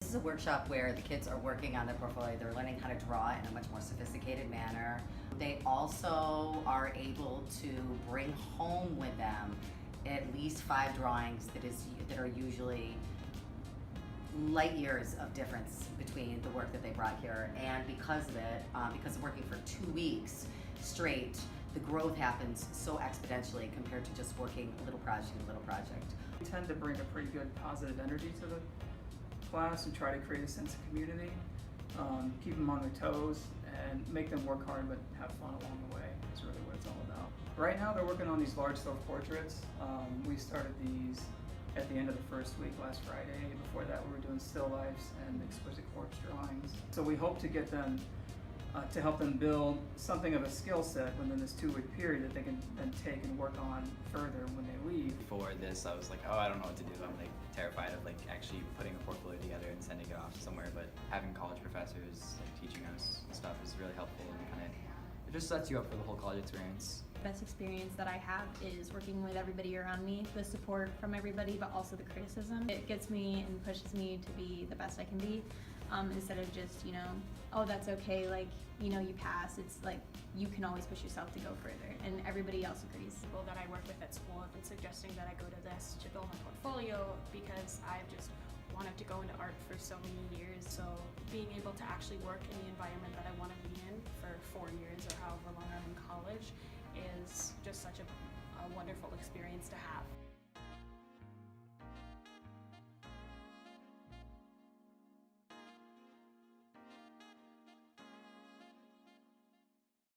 This is a workshop where the kids are working on their portfolio. They're learning how to draw in a much more sophisticated manner. They also are able to bring home with them at least 5 drawings that are usually light years of difference between the work that they brought here. And because of it, because of working for 2 weeks straight, the growth happens so exponentially compared to just working a little project. We tend to bring a pretty good positive energy to the class and try to create a sense of community, keep them on their toes, and make them work hard but have fun along the way. That's really what it's all about. Right now they're working on these large self-portraits. We started these at the end of the first week last Friday. Before that we were doing still lifes and exquisite corpse drawings. So we hope to get them to help them build something of a skill set within this 2-week period that they can then take and work on further when they leave. Before this, I was like, oh, I don't know what to do. I'm like terrified of like actually putting a portfolio together and sending it off somewhere. But having college professors like teaching us stuff is really helpful, and it just sets you up for the whole college experience. The best experience that I have is working with everybody around me, the support from everybody, but also the criticism. It gets me and pushes me to be the best I can be, instead of just, oh, that's okay, like, you pass. It's like, you can always push yourself to go further, and everybody else agrees. People that I work with at school have been suggesting that I go to this to build my portfolio because I've just wanted to go into art for so many years. So being able to actually work in the environment that I want to be in for 4 years or however long I'm in college is just such a wonderful experience to have.